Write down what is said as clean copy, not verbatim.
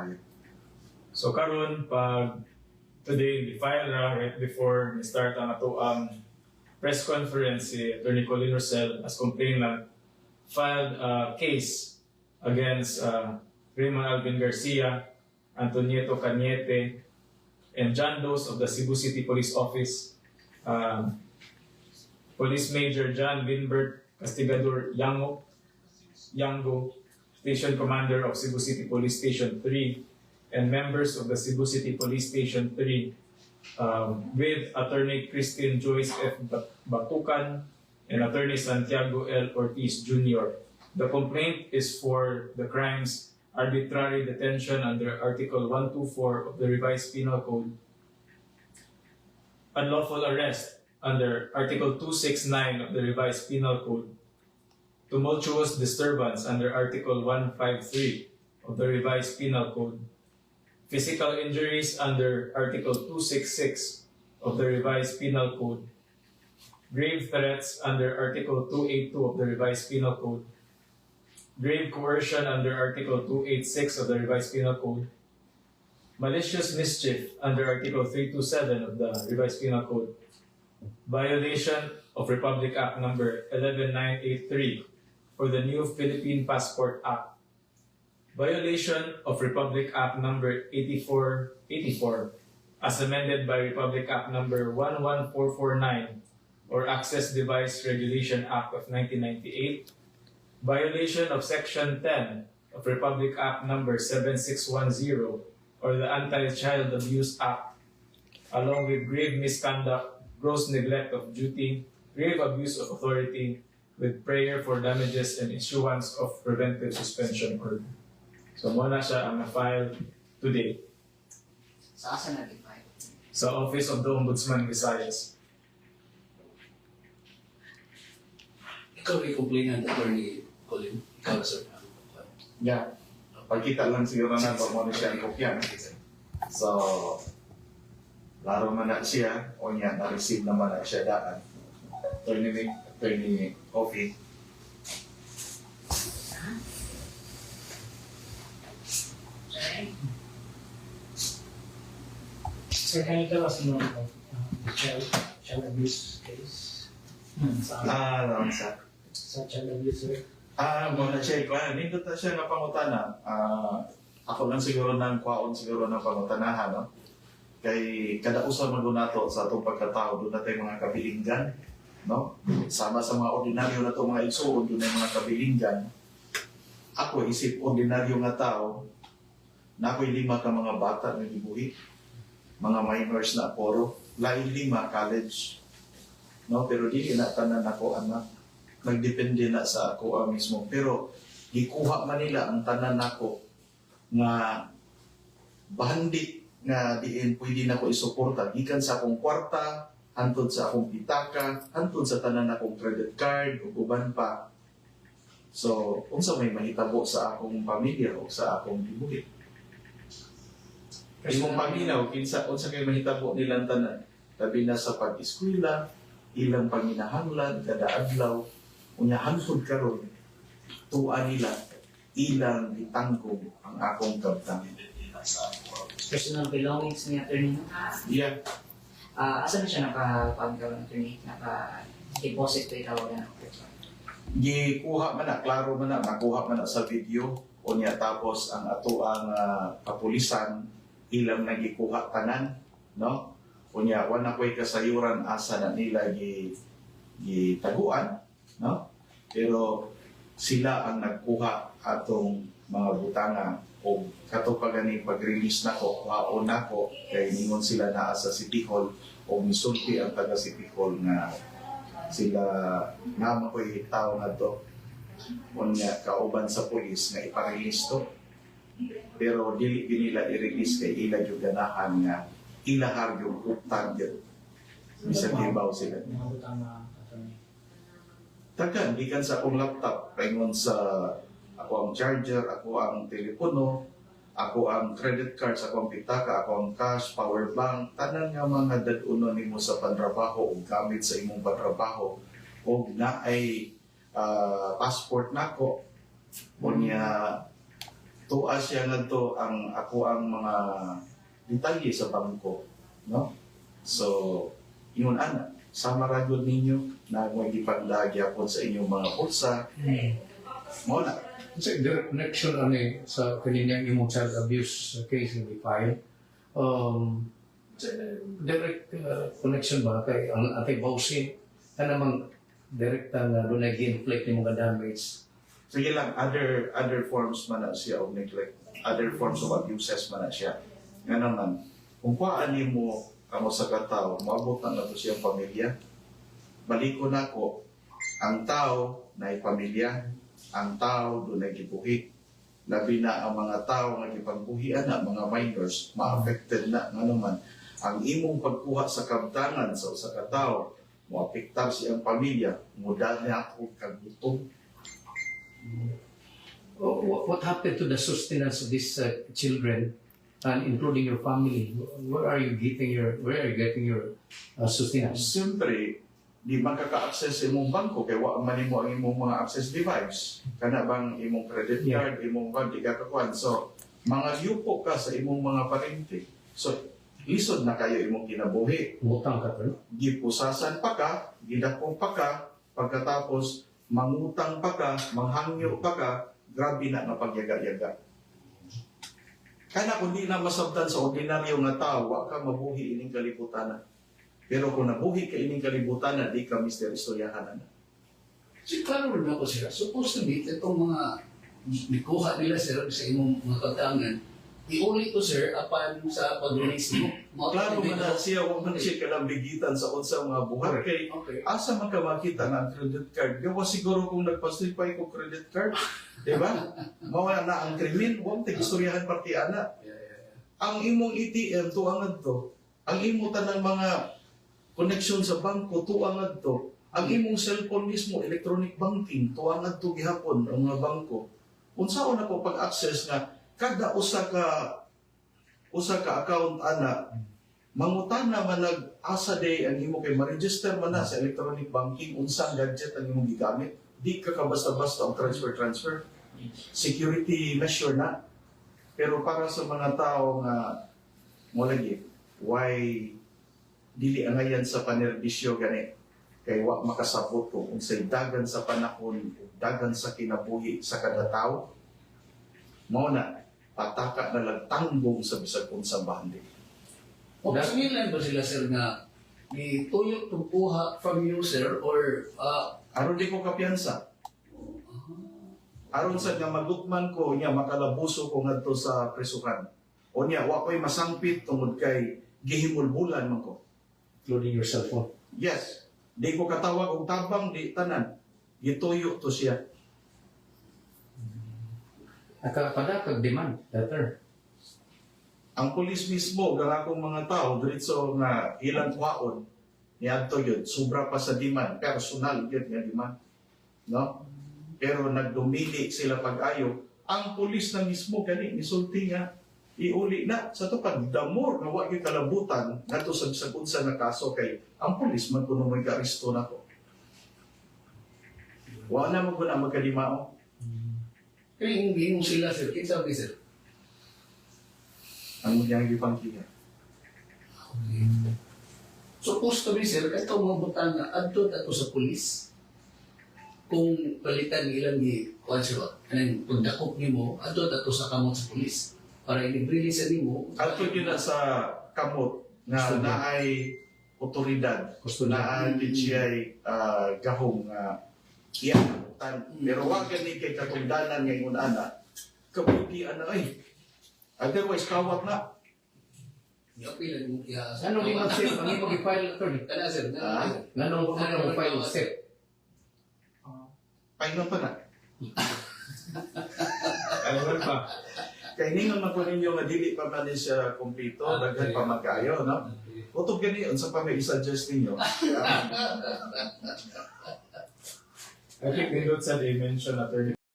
kayo. So karon pag today di-file ra right before ni start ang ato ang press conference, si Attorney Colin Rosel as complainant filed a case against Raymond Alvin Garcia, Antonieto Cañete, and John Dos of the Cebu City Police Office, Police Major John Winbert Castigador Yango, Station Commander of Cebu City Police Station 3, and members of the Cebu City Police Station 3, with Attorney Christine Joyce F. Batucan and Attorney Santiago L. Ortiz Jr. The complaint is for the crimes arbitrary detention under Article 124 of the Revised Penal Code, unlawful arrest under Article 269 of the Revised Penal Code, tumultuous disturbance under Article 153 of the Revised Penal Code, physical injuries under Article 266 of the Revised Penal Code, grave threats under Article 282 of the Revised Penal Code, grave coercion under Article 286 of the Revised Penal Code, malicious mischief under Article 327 of the Revised Penal Code, violation of Republic Act Number 11983 for the new Philippine Passport Act, violation of Republic Act Number 8484 as amended by Republic Act Number 11449 or Access Device Regulation Act of 1998, violation of Section 10 of Republic Act Number 7610 or the Anti-Child Abuse Act, along with grave misconduct, gross neglect of duty, grave abuse of authority, with prayer for damages and issuance of preventive suspension order. So muna siya ang na-file today Sa asa nag-file? sa Office of the Ombudsman Visayas. Ikaw ay complainant, Attorney Colin. Ikaw na, sir. Yeah. Pagkita lang siguro na ba mo na siya ang kopyan. So, laro man na siya, o niya, na-receive naman na siya daan. Attorney Coffee. Sir, can you tell us more about the child abuse case? Lang sa. Sa child abuse, sir? Muna siya, nindot na siya na pangutana. Ako lang siguro ng kwaon siguro ng pangutanahan, no? Kay kada usa man nato sa atong pagkatao, doon natin mga kabilinggan, no? Sama sa mga ordinaryo na itong mga igsuon, doon ay mga kabilinggan. Ako, isip ordinaryo nga tao, na ako'y 5 ka mga bata na gibuhi, mga minors na poro, lain 5 college, no? Pero di na tanan ako anak, nagdepende na sa ako mismo. Pero gikuha man nila ang tanan nako nga bahandi nga diin pwede na ko isuporta gikan sa akong kwarta, hantod sa akong pitaka, hantod sa tanan akong credit card ug uban pa. So, unsa may mahitabo sa akong pamilya o sa akong gibuhi? Imong paminaw kinsa unsa kay mahitabo nilang tanan? Labi na sa pag-eskwela, ilang panginahanglan kada adlaw, unya hantod karon tuwa nila ilang itangkog ang akong kabtang. Personal belongings ni attorney, no? Yeah. Asa na siya nakapag-gawa ng attorney? Naka-deposit ko itawagan ako. Gikuha man na, klaro man na, nakuha man na sa video unya tapos ang ato ang kapulisan ilang nagikuha tanan, no? Unya wala ko'y kasayuran asa na nila gitaguan, no? Pero sila ang nagkuha atong mga butanga o katupagani pag-release nako, waon nako kay ningon sila naa sa City Hall o misulti ang taga City Hall nga sila nga ko'y tao nga to unya kauban sa pulis nga iparelease to. Pero dili nila i-release kay ila yung ganahan nga ilahar yung utang yun. Bisag hibaw sila. Mga butang na attorney. Tagan, gikan sa akong laptop, paingon sa ako ang charger, ako ang telepono, ako ang credit card, ako ang pitaka, ako ang cash, power bank, tanan nga mga daduno nimo sa pantrabaho o gamit sa imong pantrabaho o na ay passport nako. Unya tuas siya nga to ang ako ang mga detalye sa bangko, no? So, yun ana, sama ra gyud ninyo na magipandagi ako sa inyong mga bulsa. Mo na. Sa direct connection sa kanilang imong child abuse case in the file, sa direct connection ba kay ang atay bawsin ka namang direct na doon nag-inflict yung mga damage. Sige lang, other forms man na siya of neglect, other forms of abuses man na siya. Nga naman, kung paano mo kamo sa katao, maabot na nato siyang pamilya, baliko na ko, ang tao na pamilya, ang tao doon nagkibuhi. Labi na ang mga tao nga gipangbuhian na mga minors, ma-affected na nga naman. Ang imong pagkuha sa kabtangan sa usa ka tawo, moapektar siyang pamilya, muda niya ako kagutom. What happened to the sustenance of these children, and including your family? Where are you getting your sustenance? Siyempre, di makaka-access sa imong bangko kay wa man imo ang imong mga access device. Kana bang imong credit card, imong bank di ka kakuan. So, mga yupo ka sa imong mga parente. So, lisod na kayo imong kinabuhi. Utang ka to, no? Gipusasan pa ka, gidakong pa ka, pagkatapos mangutang pa ka, manghangyo pa ka, grabe na nga pagyaga-yaga. Kana kung di na masabtan sa ordinaryo nga tao, wa ka mabuhi ining kalibutan. Pero kung nabuhi ka ining kalibutan na, di ka Mr. Istoryahan na. Si klaro rin ako sila. Supposed to be, itong mga nikuha nila sir sa imong mga katangan, iuli ko sir apan sa pag-release mo. Klaro man na siya, huwag man siya kalambigitan sa unsa mga buhat. Kay Okay. asa man ka makita ng credit card? Gawa siguro kung nagpastipay ko credit card. Diba? Mawala na ang krimen, huwag tig-istoryahan parti ana. Ang imong ATM, tuangad to. Ang imo tanang mga connection sa bangko, tuangad to. Ang imong cellphone mismo, electronic banking, tuangad to gihapon ang mga bangko. Unsaon ako pag-access nga kada usa ka account ana mangutana man nag-asa day ang imo kay ma-register man na sa electronic banking unsang gadget ang imong gigamit. Di ka basta-basta ang transfer. Security measure na. Pero para sa mga tao nga mo lagi, why dili angayan sa panerbisyo gani kay wa makasabot ko unsay dagan sa panahon ug dagan sa kinabuhi sa kada tawo. Mao na pataka na lang tanggong sa bisag unsang bandi. O kasmilan ba sila sir nga ituyok itong kuha from you sir or Aron di ko kapiyansa. Aron sa nga magutman ko niya makalabuso ko ngadto sa presuhan. O niya wa ko'y masangpit tungod kay gihimulbulan man ko. including your cell phone? Yes. Di ko katawag og tabang di tanan. Gituyo to siya. Nakapadakag demand letter. Ang pulis mismo, ang akong mga tao, diretso nga ilang kuhaon, niadto yun, sobra pa sa demand, personal yun nga demand. No? Pero nagdumili sila pag-ayo, ang pulis na mismo, gani, misulti nga, iuli na sa tupad, damor na wag yung kalabutan, nato sa unsa na kaso kay, ang pulis man kuno may ka-aristo na to. Wala mo na magkalimao. Kaya hindi mo sila sir, kinsa ba sir? Ang mga gipangkiya. Supposed to be sir, kahit mga butang na adto ato sa pulis, kung palitan ilang ni Kwansiro, anong pagdakop ni mo, adto ato sa kamot sa pulis, para i-release mo. Ato yun na sa kamot na naay otoridad, naay siya'y gahong iyan. Pero wag gani kay katungdanan ngayon ana, kabutian na ay. Otherwise, kawat na. Yapil ang mukha. Ano ni mag sir? Ano mo gi-file attorney? Kana sir, Ano mo file sir? Pahinga pa na. Ano pa? Kaya ningon man po ninyo nga dili pa man siya kumpleto, daghan pa magkayo, no? Utog gani, unsa pa may i-suggest ninyo? I think they don't say they mention attorney